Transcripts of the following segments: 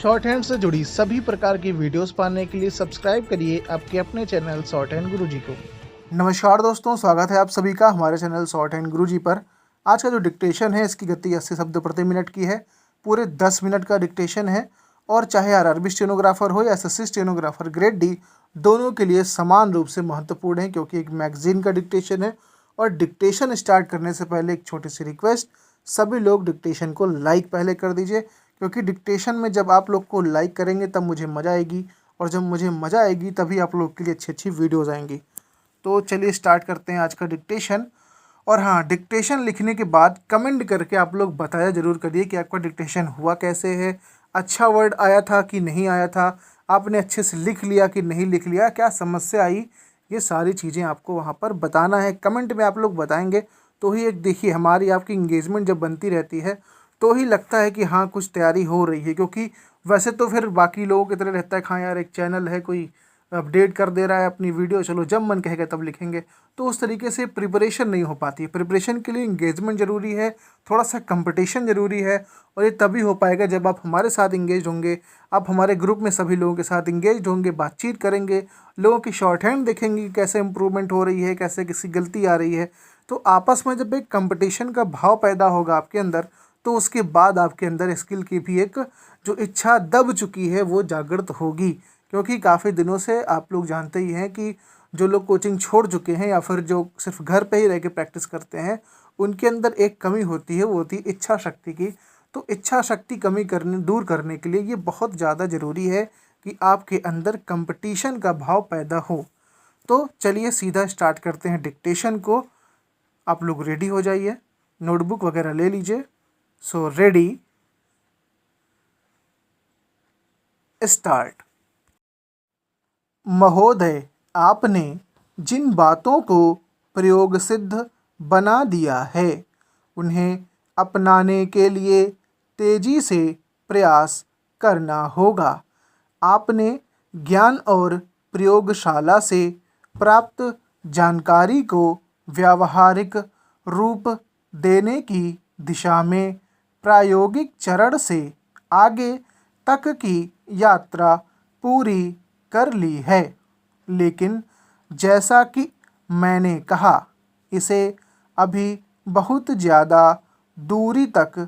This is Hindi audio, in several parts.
शॉर्ट हैंड से जुड़ी सभी प्रकार की वीडियोस पाने के लिए सब्सक्राइब करिए आपके अपने चैनल शॉर्ट हैंड गुरुजी को। नमस्कार दोस्तों, स्वागत है आप सभी का हमारे चैनल शॉर्ट हैंड गुरुजी पर। आज का जो डिक्टेशन है इसकी गति 80 शब्द प्रति मिनट की है। पूरे 10 मिनट का डिक्टेशन है और चाहे आरआरबी स्टेनोग्राफर हो या एसएससी स्टेनोग्राफर ग्रेड डी, दोनों के लिए समान रूप से महत्वपूर्ण है क्योंकि एक मैगजीन का डिक्टेशन है। और डिक्टेशन स्टार्ट करने से पहले एक छोटी सी रिक्वेस्ट, सभी लोग डिक्टेशन को लाइक पहले कर दीजिए क्योंकि डिक्टेशन में जब आप लोग को लाइक करेंगे तब मुझे मज़ा आएगी और जब मुझे मज़ा आएगी तभी आप लोग के लिए अच्छी अच्छी वीडियोज़ आएंगी। तो चलिए स्टार्ट करते हैं आज का डिक्टेशन। और हाँ, डिक्टेशन लिखने के बाद कमेंट करके आप लोग बताया ज़रूर करिए कि आपका डिक्टेशन हुआ कैसे है, अच्छा वर्ड आया था कि नहीं आया था, आपने अच्छे से लिख लिया कि नहीं लिख लिया, क्या समस्या आई, ये सारी चीज़ें आपको वहाँ पर बताना है। कमेंट में आप लोग बताएंगे तो ही एक देखिए हमारी आपकी इंगेजमेंट जब बनती रहती है तो ही लगता है कि हाँ कुछ तैयारी हो रही है। क्योंकि वैसे तो फिर बाकी लोगों की तरह रहता है, हाँ यार एक चैनल है, कोई अपडेट कर दे रहा है अपनी वीडियो, चलो जब मन कहेगा तब लिखेंगे, तो उस तरीके से प्रिपरेशन नहीं हो पाती। प्रिपरेशन के लिए इंगेजमेंट ज़रूरी है, थोड़ा सा कंपटीशन ज़रूरी है और ये तभी हो पाएगा जब आप हमारे साथ इंगेज होंगे, आप हमारे ग्रुप में सभी लोगों के साथ इंगेज होंगे, बातचीत करेंगे, लोगों की शॉर्ट हैंड देखेंगे कि कैसे इंप्रूवमेंट हो रही है, कैसे किसी गलती आ रही है। तो आपस में जब एक कंपटीशन का भाव पैदा होगा आपके अंदर, तो उसके बाद आपके अंदर स्किल की भी एक जो इच्छा दब चुकी है वो जागृत होगी। क्योंकि काफ़ी दिनों से आप लोग जानते ही हैं कि जो लोग कोचिंग छोड़ चुके हैं या फिर जो सिर्फ घर पे ही रह के प्रैक्टिस करते हैं, उनके अंदर एक कमी होती है, वो होती है इच्छा शक्ति की। तो इच्छा शक्ति कमी दूर करने के लिए ये बहुत ज़्यादा ज़रूरी है कि आपके अंदर कंपटीशन का भाव पैदा हो। तो चलिए सीधा स्टार्ट करते हैं डिक्टेशन को। आप लोग रेडी हो जाइए, नोटबुक वगैरह ले लीजिए। So ready, start. महोदय, आपने जिन बातों को प्रयोग सिद्ध बना दिया है उन्हें अपनाने के लिए तेजी से प्रयास करना होगा। आपने ज्ञान और प्रयोगशाला से प्राप्त जानकारी को व्यावहारिक रूप देने की दिशा में प्रायोगिक चरण से आगे तक की यात्रा पूरी कर ली है, लेकिन जैसा कि मैंने कहा, इसे अभी बहुत ज़्यादा दूरी तक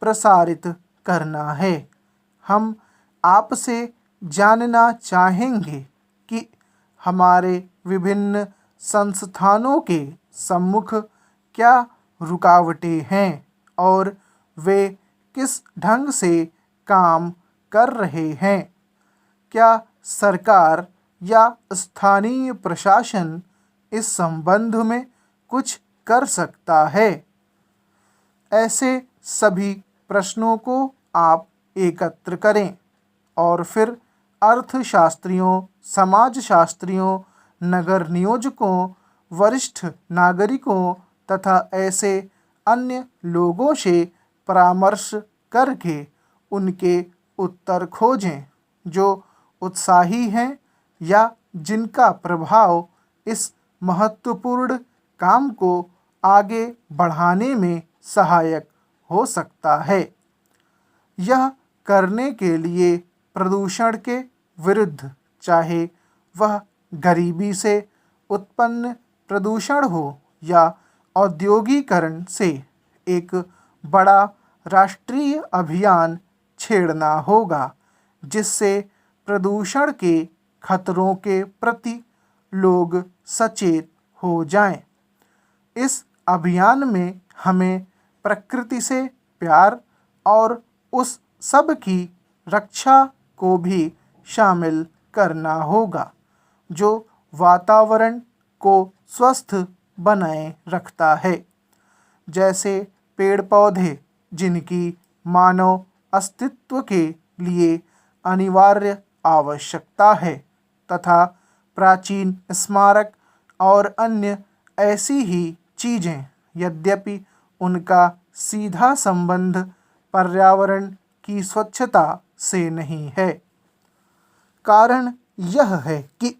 प्रसारित करना है। हम आपसे जानना चाहेंगे कि हमारे विभिन्न संस्थानों के सम्मुख क्या रुकावटें हैं और वे किस ढंग से काम कर रहे हैं। क्या सरकार या स्थानीय प्रशासन इस संबंध में कुछ कर सकता है? ऐसे सभी प्रश्नों को आप एकत्र करें और फिर अर्थशास्त्रियों, समाजशास्त्रियों, नगर नियोजकों, वरिष्ठ नागरिकों तथा ऐसे अन्य लोगों से परामर्श करके उनके उत्तर खोजें जो उत्साही हैं या जिनका प्रभाव इस महत्वपूर्ण काम को आगे बढ़ाने में सहायक हो सकता है। यह करने के लिए प्रदूषण के विरुद्ध, चाहे वह गरीबी से उत्पन्न प्रदूषण हो या औद्योगीकरण से, एक बड़ा राष्ट्रीय अभियान छेड़ना होगा जिससे प्रदूषण के खतरों के प्रति लोग सचेत हो जाएं। इस अभियान में हमें प्रकृति से प्यार और उस सब की रक्षा को भी शामिल करना होगा जो वातावरण को स्वस्थ बनाए रखता है, जैसे पेड़ पौधे जिनकी मानव अस्तित्व के लिए अनिवार्य आवश्यकता है, तथा प्राचीन स्मारक और अन्य ऐसी ही चीज़ें, यद्यपि उनका सीधा संबंध पर्यावरण की स्वच्छता से नहीं है। कारण यह है कि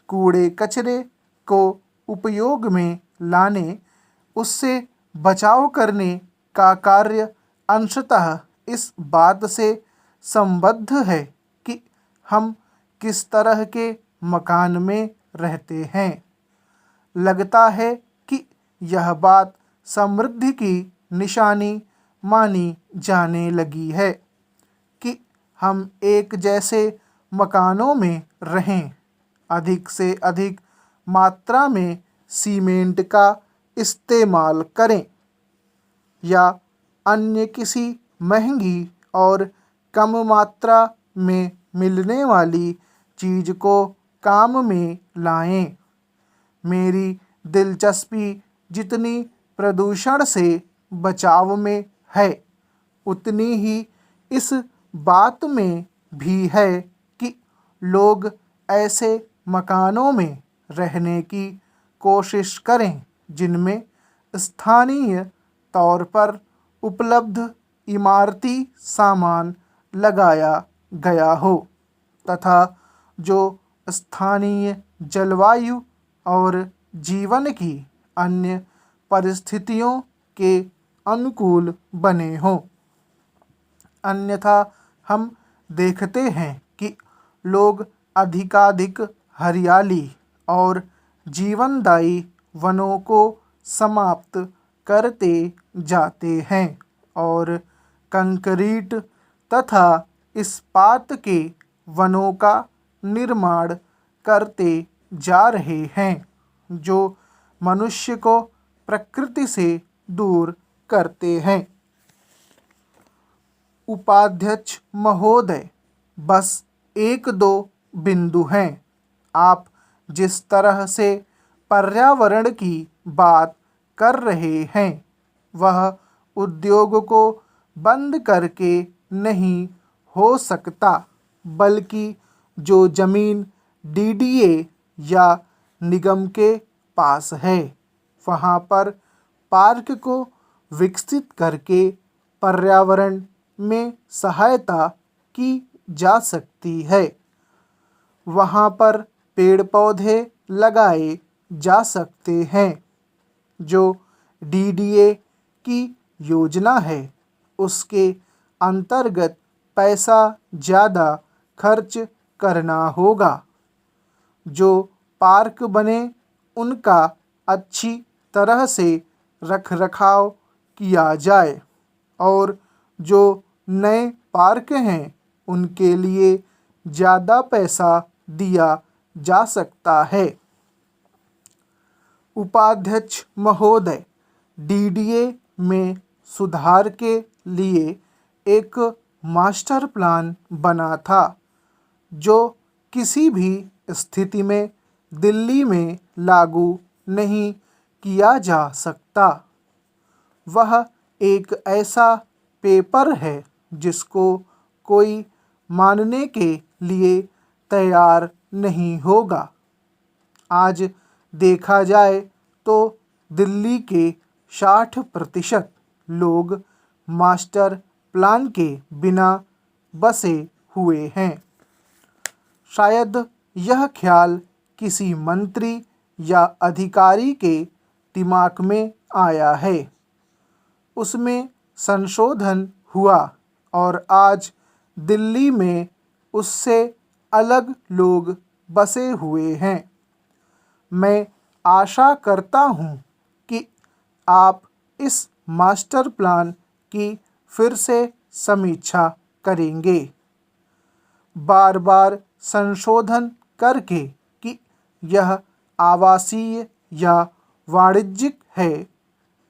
कूड़े कचरे को उपयोग में लाने, उससे बचाव करने का कार्य अंशतः इस बात से संबद्ध है कि हम किस तरह के मकान में रहते हैं। लगता है कि यह बात समृद्धि की निशानी मानी जाने लगी है कि हम एक जैसे मकानों में रहें, अधिक से अधिक मात्रा में सीमेंट का इस्तेमाल करें या अन्य किसी महंगी और कम मात्रा में मिलने वाली चीज़ को काम में लाएं। मेरी दिलचस्पी जितनी प्रदूषण से बचाव में है, उतनी ही इस बात में भी है कि लोग ऐसे मकानों में रहने की कोशिश करें जिनमें स्थानीय तौर पर उपलब्ध इमारती सामान लगाया गया हो तथा जो स्थानीय जलवायु और जीवन की अन्य परिस्थितियों के अनुकूल बने हों। अन्यथा हम देखते हैं कि लोग अधिकाधिक हरियाली और जीवनदायी वनों को समाप्त करते जाते हैं और कंक्रीट तथा इस्पात के वनों का निर्माण करते जा रहे हैं, जो मनुष्य को प्रकृति से दूर करते हैं। उपाध्यक्ष महोदय, बस एक दो बिंदु हैं। आप जिस तरह से पर्यावरण की बात कर रहे हैं, वह उद्योग को बंद करके नहीं हो सकता, बल्कि जो ज़मीन डीडीए या निगम के पास है, वहाँ पर पार्क को विकसित करके पर्यावरण में सहायता की जा सकती है। वहाँ पर पेड़ पौधे लगाए जा सकते हैं। जो डीडीए की योजना है, उसके अंतर्गत पैसा ज़्यादा खर्च करना होगा। जो पार्क बने उनका अच्छी तरह से रखरखाव किया जाए और जो नए पार्क हैं उनके लिए ज़्यादा पैसा दिया जा सकता है। उपाध्यक्ष महोदय, डीडीए में सुधार के लिए एक मास्टर प्लान बना था जो किसी भी स्थिति में दिल्ली में लागू नहीं किया जा सकता। वह एक ऐसा पेपर है जिसको कोई मानने के लिए तैयार नहीं होगा। आज देखा जाए तो दिल्ली के 60% लोग मास्टर प्लान के बिना बसे हुए हैं। शायद यह ख्याल किसी मंत्री या अधिकारी के दिमाग में आया है, उसमें संशोधन हुआ और आज दिल्ली में उससे अलग लोग बसे हुए हैं। मैं आशा करता हूँ कि आप इस मास्टर प्लान की फिर से समीक्षा करेंगे, बार बार संशोधन करके कि यह आवासीय या वाणिज्यिक है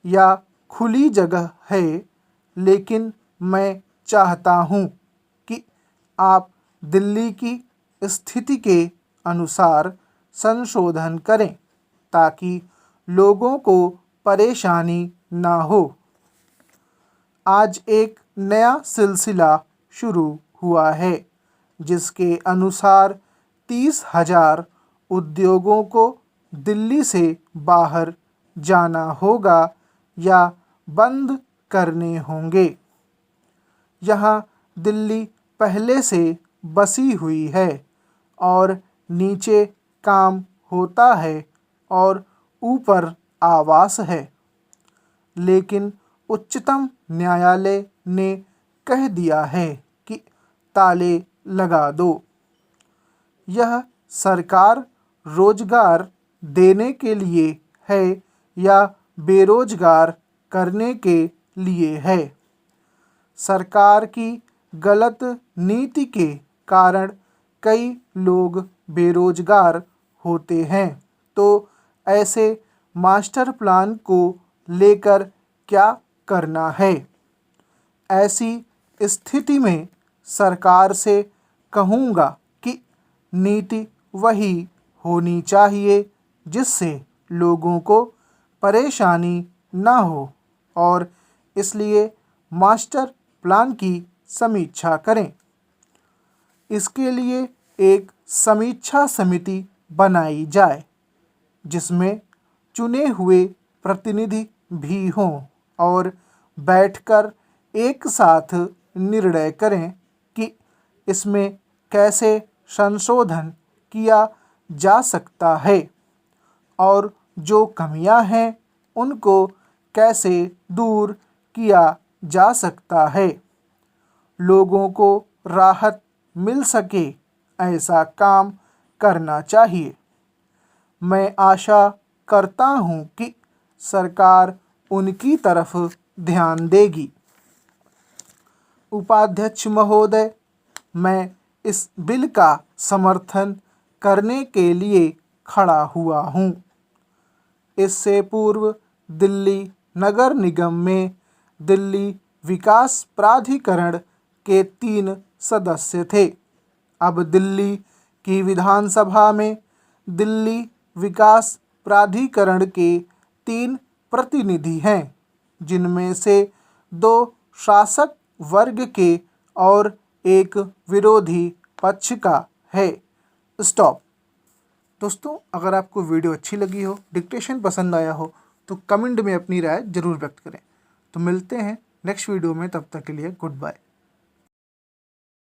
या खुली जगह है, लेकिन मैं चाहता हूँ कि आप दिल्ली की स्थिति के अनुसार संशोधन करें ताकि लोगों को परेशानी ना हो। आज एक नया सिलसिला शुरू हुआ है जिसके अनुसार 30,000 उद्योगों को दिल्ली से बाहर जाना होगा या बंद करने होंगे। यहाँ दिल्ली पहले से बसी हुई है और नीचे काम होता है और ऊपर आवास है, लेकिन उच्चतम न्यायालय ने कह दिया है कि ताले लगा दो। यह सरकार रोजगार देने के लिए है या बेरोजगार करने के लिए है? सरकार की गलत नीति के कारण कई लोग बेरोजगार होते हैं, तो ऐसे मास्टर प्लान को लेकर क्या करना है? ऐसी स्थिति में सरकार से कहूँगा कि नीति वही होनी चाहिए जिससे लोगों को परेशानी ना हो, और इसलिए मास्टर प्लान की समीक्षा करें। इसके लिए एक समीक्षा समिति बनाई जाए जिसमें चुने हुए प्रतिनिधि भी हों और बैठकर एक साथ निर्णय करें कि इसमें कैसे संशोधन किया जा सकता है और जो कमियां हैं उनको कैसे दूर किया जा सकता है। लोगों को राहत मिल सके ऐसा काम करना चाहिए। मैं आशा करता हूं कि सरकार उनकी तरफ ध्यान देगी। उपाध्यक्ष महोदय, मैं इस बिल का समर्थन करने के लिए खड़ा हुआ हूं। इससे पूर्व दिल्ली नगर निगम में दिल्ली विकास प्राधिकरण के 3 सदस्य थे। अब दिल्ली की विधानसभा में दिल्ली विकास प्राधिकरण के 3 प्रतिनिधि हैं, जिनमें से 2 शासक वर्ग के और 1 विरोधी पक्ष का है। स्टॉप। दोस्तों, अगर आपको वीडियो अच्छी लगी हो, डिक्टेशन पसंद आया हो, तो कमेंट में अपनी राय ज़रूर व्यक्त करें। तो मिलते हैं नेक्स्ट वीडियो में, तब तक के लिए गुड बाय।